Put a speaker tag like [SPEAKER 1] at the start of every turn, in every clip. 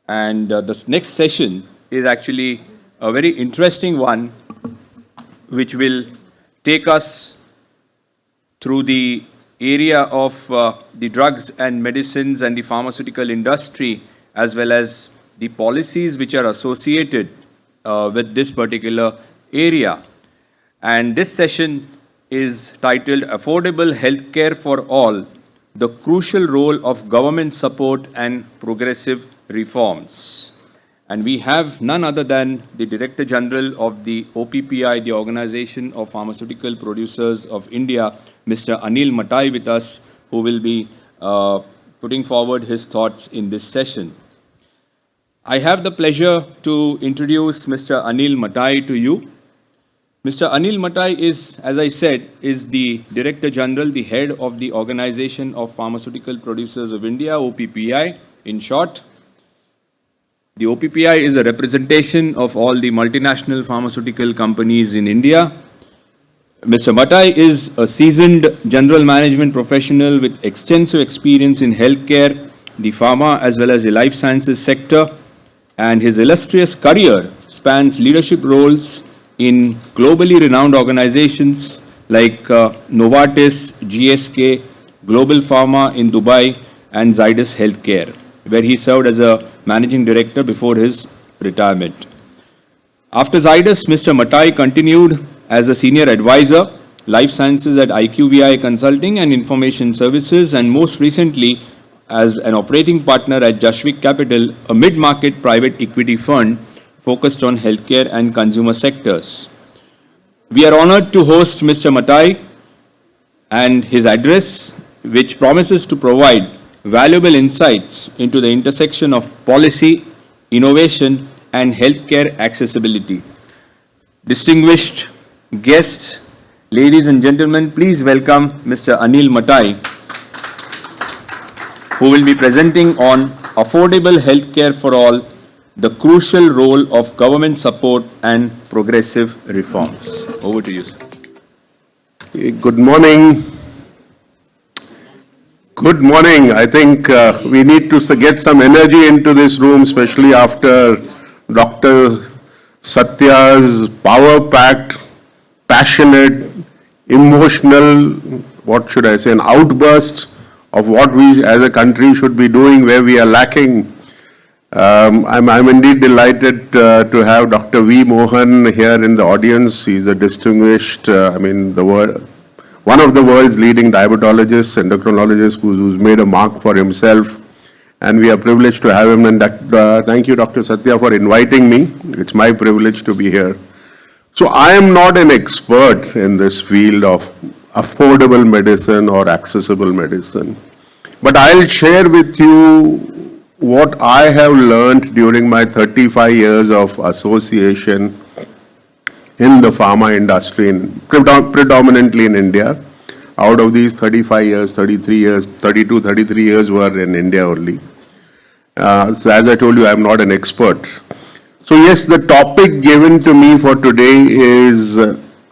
[SPEAKER 1] And this next session is actually a very interesting one, which will take us through the area of the drugs and medicines and the pharmaceutical industry, as well as the policies which are associated with this particular area. And this session is titled Affordable Healthcare for All, the Crucial Role of Government Support and Progressive Reforms. And we have none other than the Director General of the OPPI, the Organization of Pharmaceutical Producers of India, Mr. Anil Matai, with us, who will be putting forward his thoughts in this session. I have the pleasure to introduce Mr. Anil Matai to you. Mr. Anil Matai is, as I said, is the Director General, the head of the Organization of Pharmaceutical Producers of India, OPPI, in short. The OPPI is a representation of all the multinational pharmaceutical companies in India. Mr. Matai is a seasoned general management professional with extensive experience in healthcare, the pharma as well as the life sciences sector, and his illustrious career spans leadership roles in globally renowned organizations like Novartis, GSK, Global Pharma in Dubai, and Zydus Healthcare, where he served as a managing director before his retirement. After Zydus, Mr. Matai continued as a senior advisor, life sciences at IQVI Consulting and Information Services, and most recently as an operating partner at Jashvik Capital, a mid-market private equity fund focused on healthcare and consumer sectors. We are honored to host Mr. Matai and his address, which promises to provide valuable insights into the intersection of policy, innovation, and healthcare accessibility. Distinguished guests, ladies and gentlemen, please welcome Mr. Anil Matai, who will be presenting on affordable healthcare for all, the crucial role of government support and progressive reforms. Over to you, sir.
[SPEAKER 2] Good morning. Good morning. I think we need to get some energy into this room, especially after Dr. Satya's power-packed, passionate, emotional, what should I say, an outburst of what we as a country should be doing where we are lacking. I'm indeed delighted to have Dr. V. Mohan here in the audience. He's a distinguished, one of the world's leading diabetologists, endocrinologists who's made a mark for himself. And we are privileged to have him. And thank you, Dr. Satya, for inviting me. It's my privilege to be here. So I am not an expert in this field of affordable medicine or accessible medicine. But I'll share with you what I have learned during my 35 years of association in the pharma industry, predominantly in India. Out of these 35 years, 33 years were in India only. So as I told you, I'm not an expert. So yes, the topic given to me for today is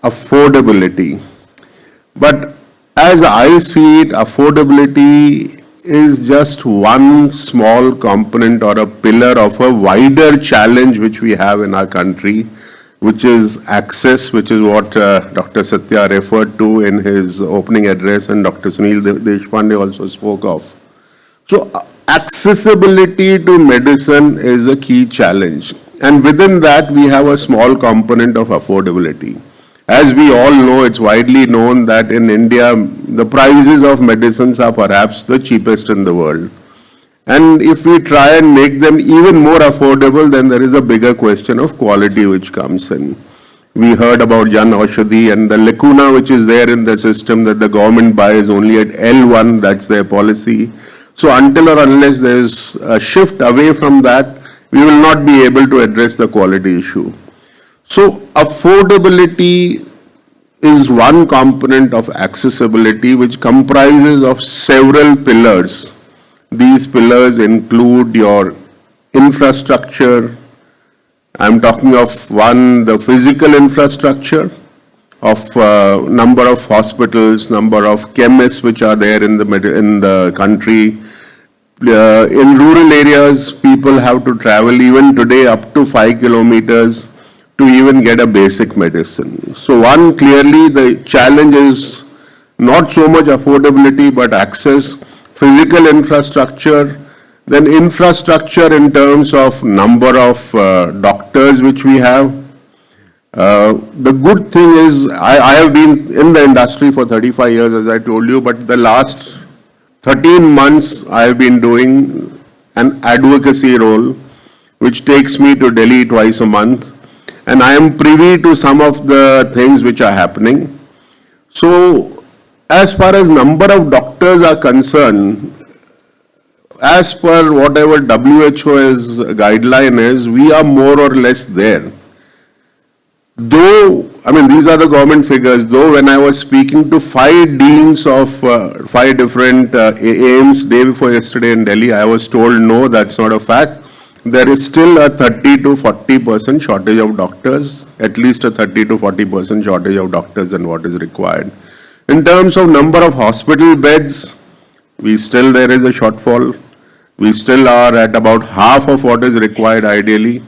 [SPEAKER 2] affordability. But as I see it, affordability is just one small component or a pillar of a wider challenge which we have in our country, which is access, which is what Dr. Satya referred to in his opening address, and Dr. Sunil Deshpande also spoke of. So accessibility to medicine is a key challenge. And within that, we have a small component of affordability. As we all know, it's widely known that in India, the prices of medicines are perhaps the cheapest in the world. And if we try and make them even more affordable, then there is a bigger question of quality which comes in. We heard about Jan Aushadhi and the lacuna which is there in the system that the government buys only at L1, that's their policy. So until or unless there's a shift away from that, we will not be able to address the quality issue. So affordability is one component of accessibility which comprises of several pillars. These pillars include your infrastructure. I'm talking of one, the physical infrastructure of number of hospitals, number of chemists which are there in the country, In rural areas, people have to travel even today up to 5 kilometers to even get a basic medicine. So one, clearly the challenge is not so much affordability but access, physical infrastructure, then infrastructure in terms of number of doctors which we have. The good thing is, I have been in the industry for 35 years, as I told you, but the last 13 months I have been doing an advocacy role, which takes me to Delhi twice a month, and I am privy to some of the things which are happening. So, as far as number of doctors are concerned, as per whatever WHO's guideline is, we are more or less there. Though, I mean, these are the government figures, though when I was speaking to 5 deans of 5 different AIIMS day before yesterday in Delhi, I was told, no, that's not a fact. There is still a 30 to 40% shortage of doctors, at least a 30 to 40% shortage of doctors than what is required. In terms of number of hospital beds, there is a shortfall. We still are at about half of what is required ideally,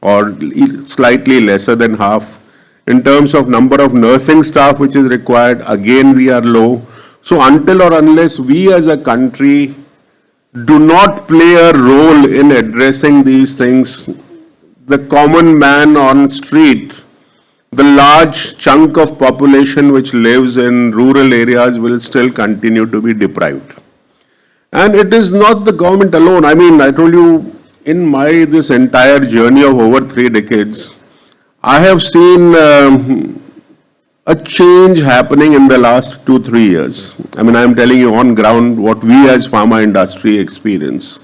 [SPEAKER 2] or slightly lesser than half. In terms of number of nursing staff which is required, again we are low. So until or unless we as a country do not play a role in addressing these things, the common man on street, the large chunk of population which lives in rural areas will still continue to be deprived. And it is not the government alone. I mean, I told you, in this entire journey of over 3 decades, I have seen a change happening in the last 2-3 years. I mean, I am telling you on ground what we as pharma industry experience.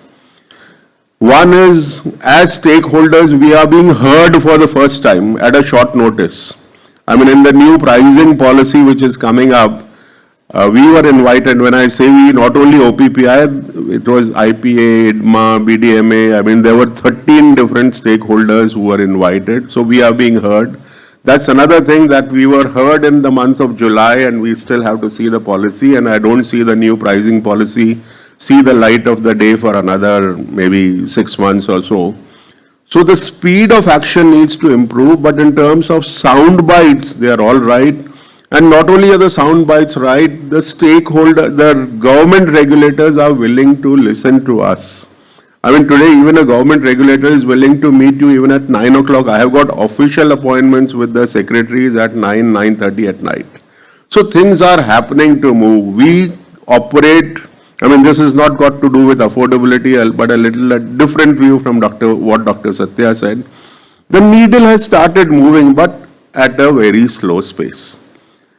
[SPEAKER 2] One is, as stakeholders, we are being heard for the first time at a short notice. I mean, in the new pricing policy which is coming up, we were invited. When I say we, not only OPPI, it was IPA, IDMA, BDMA. I mean, there were 13 different stakeholders who were invited. So we are being heard. That's another thing, that we were heard in the month of July, and we still have to see the policy. And I don't see the new pricing policy see the light of the day for another maybe 6 months or so. So the speed of action needs to improve. But in terms of sound bites, they are all right. And not only are the sound bites right, the government regulators are willing to listen to us. I mean, today even a government regulator is willing to meet you even at 9 o'clock. I have got official appointments with the secretaries at 9:30 at night. So things are happening to move. We operate, I mean, this has not got to do with affordability, but a little different view from what Dr. Satya said. The needle has started moving, but at a very slow pace.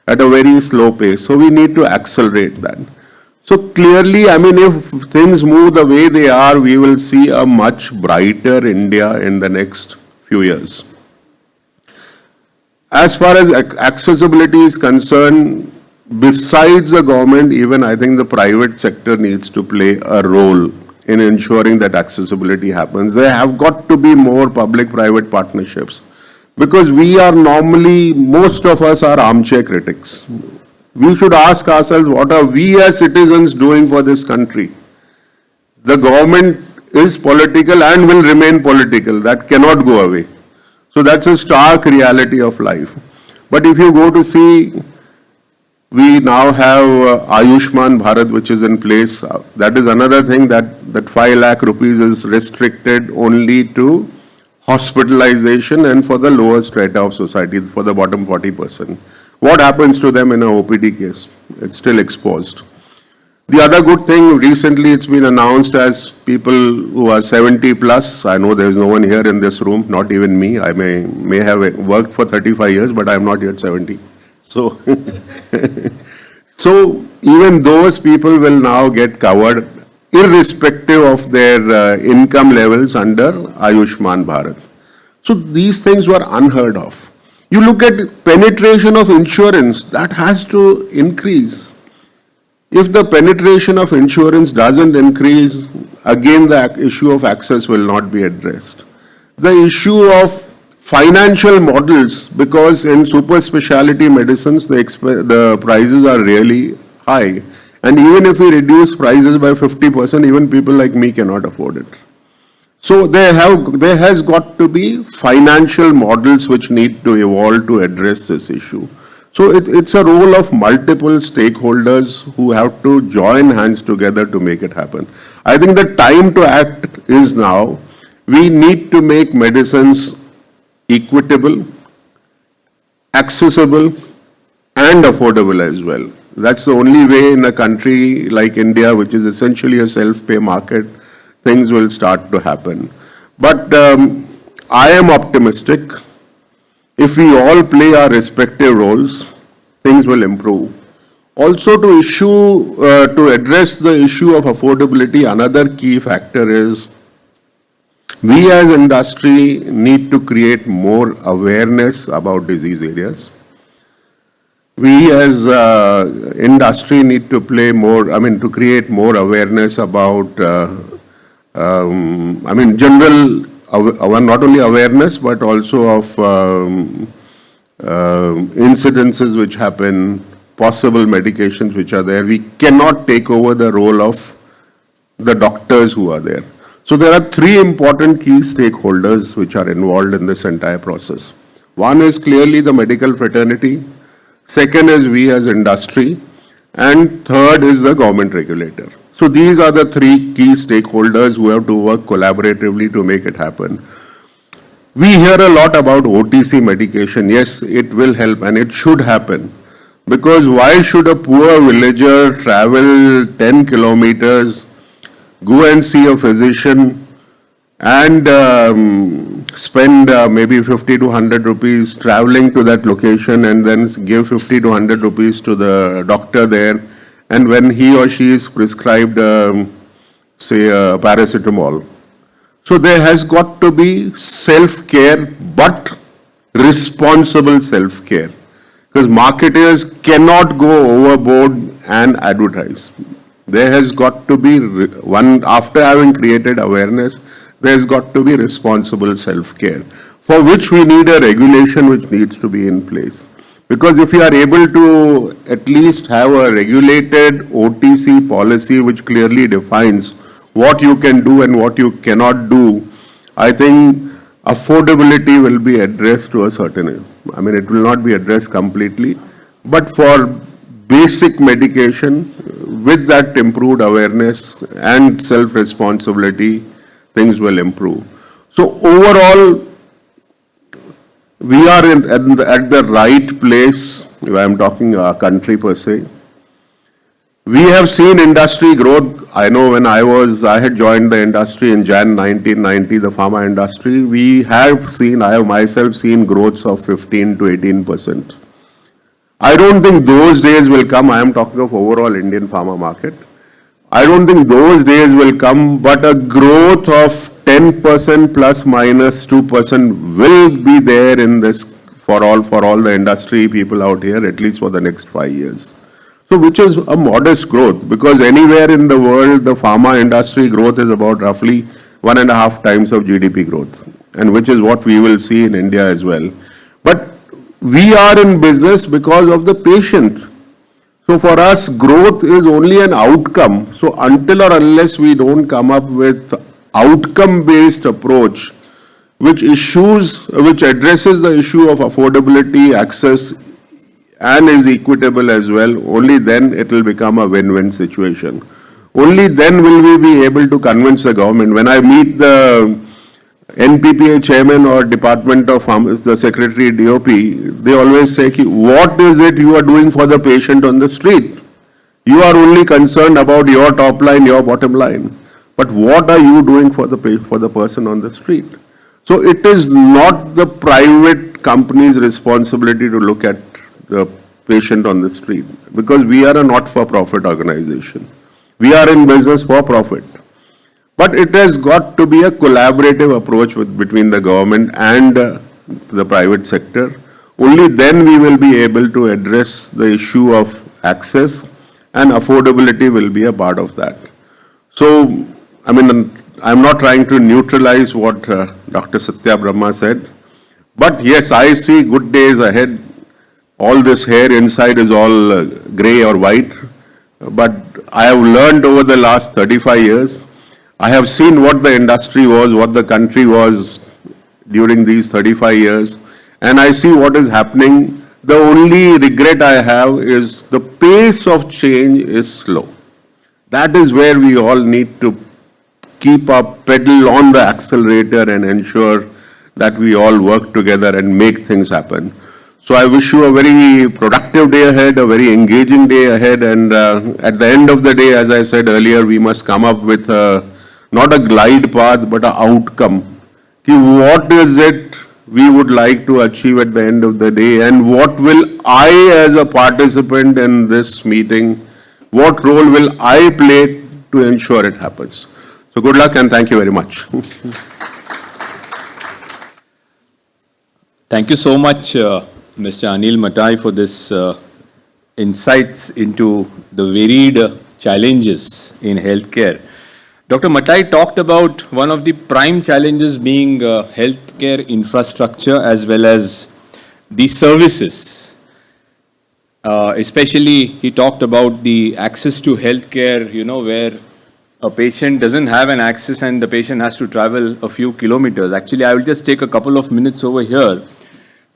[SPEAKER 2] So we need to accelerate that. So clearly, I mean, if things move the way they are, we will see a much brighter India in the next few years. As far as accessibility is concerned, besides the government, even I think the private sector needs to play a role in ensuring that accessibility happens. There have got to be more public-private partnerships. Because we are normally, most of us are armchair critics. We should ask ourselves, what are we as citizens doing for this country? The government is political and will remain political. That cannot go away. So that's a stark reality of life. But if you go to see, we now have Ayushman Bharat, which is in place. That is another thing, that 5 lakh rupees is restricted only to hospitalization and for the lower strata of society, for the bottom 40%. What happens to them in an OPD case? It's still exposed. The other good thing, recently it's been announced, as people who are 70 plus, I know there's no one here in this room, not even me. I may have worked for 35 years, but I'm not yet 70. So, so even those people will now get covered, irrespective of their income levels under Ayushman Bharat. So these things were unheard of. You look at penetration of insurance, that has to increase. If the penetration of insurance doesn't increase, again the issue of access will not be addressed. The issue of financial models, because in super specialty medicines the prices are really high. And even if we reduce prices by 50%, even people like me cannot afford it. So there has got to be financial models which need to evolve to address this issue. So it's a role of multiple stakeholders who have to join hands together to make it happen. I think the time to act is now. We need to make medicines equitable, accessible, and affordable as well. That's the only way in a country like India, which is essentially a self-pay market, things will start to happen. But I am optimistic. If we all play our respective roles, things will improve. Also, to address the issue of affordability, another key factor is we as industry need to create more awareness about disease areas. We as industry need to play more, to create more awareness about, general, not only awareness, but also of incidences which happen, possible medications which are there. We cannot take over the role of the doctors who are there. So there are three important key stakeholders which are involved in this entire process. One is clearly the medical fraternity. Second is we as industry. And third is the government regulator. So these are the three key stakeholders who have to work collaboratively to make it happen. We hear a lot about OTC medication. Yes, it will help and it should happen. Because why should a poor villager travel 10 kilometers, go and see a physician and spend maybe 50 to 100 rupees traveling to that location and then give 50 to 100 rupees to the doctor there, and when he or she is prescribed, say, paracetamol. So there has got to be self-care, but responsible self-care. Because marketers cannot go overboard and advertise. There has got to be, after having created awareness, there's got to be responsible self-care, for which we need a regulation which needs to be in place. Because if you are able to at least have a regulated OTC policy which clearly defines what you can do and what you cannot do, I think affordability will be addressed to a certain, it will not be addressed completely, but for basic medication, with that improved awareness and self-responsibility, things will improve. So overall, we are at the right place. If I am talking our country per se. We have seen industry growth. I know when I had joined the industry in Jan 1990, the pharma industry, I have myself seen growths of 15 to 18%. I don't think those days will come. I am talking of overall Indian pharma market. I don't think those days will come, but a growth of 10% plus minus 2% will be there in this for all the industry people out here, at least for the next 5 years. So which is a modest growth, because anywhere in the world, the pharma industry growth is about roughly 1.5 times of GDP growth, and which is what we will see in India as well. But we are in business because of the patient. So for us, growth is only an outcome. So until or unless we don't come up with outcome-based approach, which addresses the issue of affordability, access, and is equitable as well, only then it will become a win-win situation. Only then will we be able to convince the government. When I meet the NPPA chairman or Department of Pharma, the secretary DOP, they always say, what is it you are doing for the patient on the street? You are only concerned about your top line, your bottom line. But what are you doing for the person on the street? So it is not the private company's responsibility to look at the patient on the street, because we are a not-for-profit organization. We are in business for profit. But it has got to be a collaborative approach between the government and the private sector. Only then we will be able to address the issue of access, and affordability will be a part of that. So, I'm not trying to neutralize what Dr. Satya Brahma said, but yes, I see good days ahead. All this hair inside is all grey or white. but I have learned over the last 35 years. I have seen what the industry was, what the country was during these 35 years, and I see what is happening. The only regret I have is the pace of change is slow. That is where we all need to keep our pedal on the accelerator and ensure that we all work together and make things happen. So I wish you a very productive day ahead, a very engaging day ahead, and at the end of the day, as I said earlier, we must come up with not a glide path, but an outcome. What is it we would like to achieve at the end of the day, and what will I, as a participant in this meeting, what role will I play to ensure it happens? So good luck and thank you very much.
[SPEAKER 1] Thank you so much, Mr. Anil Matai, for this insights into the varied challenges in healthcare. Dr. Matai talked about one of the prime challenges being healthcare infrastructure as well as the services. Especially, he talked about the access to healthcare, where a patient doesn't have an access and the patient has to travel a few kilometers. Actually, I will just take a couple of minutes over here.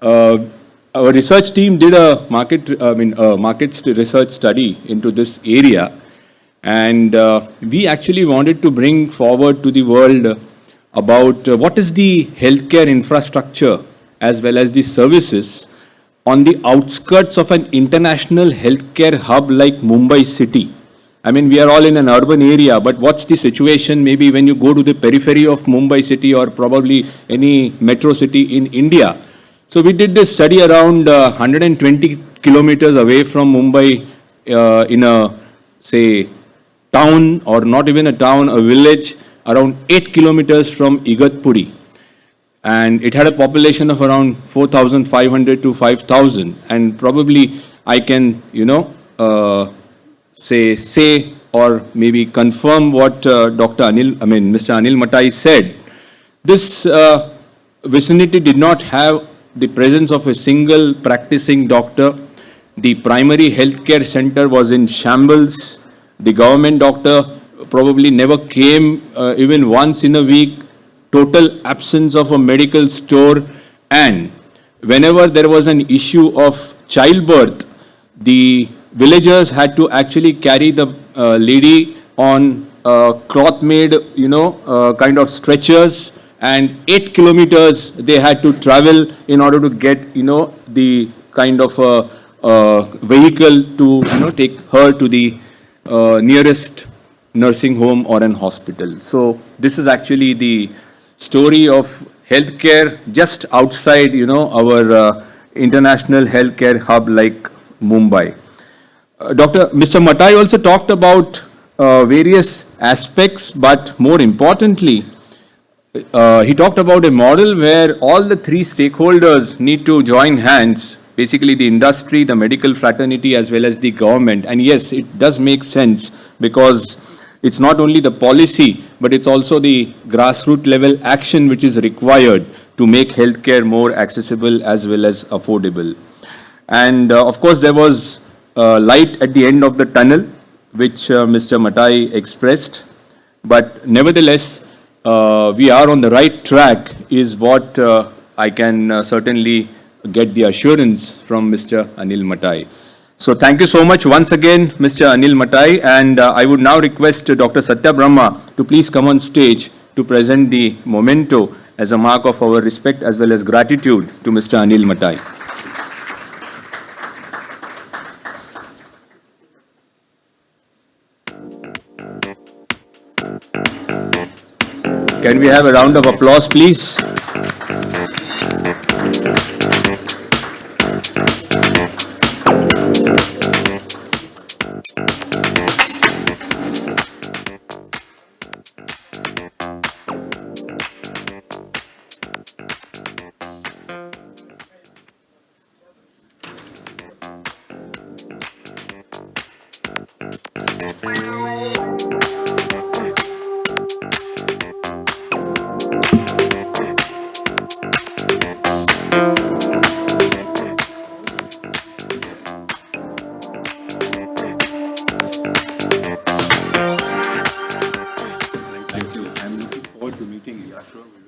[SPEAKER 1] Our research team did a market research study into this area, and we actually wanted to bring forward to the world about what is the healthcare infrastructure as well as the services on the outskirts of an international healthcare hub like Mumbai city. I mean, we are all in an urban area, but what's the situation maybe when you go to the periphery of Mumbai city or probably any metro city in India? So we did this study around 120 kilometers away from Mumbai in a, say, town, or not even a town, a village around 8 kilometers from Igatpuri. And it had a population of around 4,500 to 5,000. And probably I can, say or maybe confirm what Mr. Anil Matai said. This vicinity did not have the presence of a single practicing doctor. The primary healthcare center was in shambles. The government doctor probably never came even once in a week. Total absence of a medical store. And whenever there was an issue of childbirth, the villagers had to actually carry the lady on cloth-made, kind of stretchers, and 8 kilometers they had to travel in order to get, the kind of vehicle to, take her to the nearest nursing home or an hospital. So this is actually the story of healthcare just outside, our international healthcare hub like Mumbai. Mr. Matai also talked about various aspects, but more importantly, he talked about a model where all the three stakeholders need to join hands, basically the industry, the medical fraternity, as well as the government. And yes, it does make sense because it's not only the policy, but it's also the grassroots level action which is required to make healthcare more accessible as well as affordable. And of course, there was light at the end of the tunnel, which Mr. Matai expressed. But nevertheless, we are on the right track is what I can certainly get the assurance from Mr. Anil Matai. So thank you so much once again, Mr. Anil Matai, and I would now request Dr. Satya Brahma to please come on stage to present the memento as a mark of our respect as well as gratitude to Mr. Anil Matai. Can we have a round of applause, please?
[SPEAKER 3] Yeah, sure.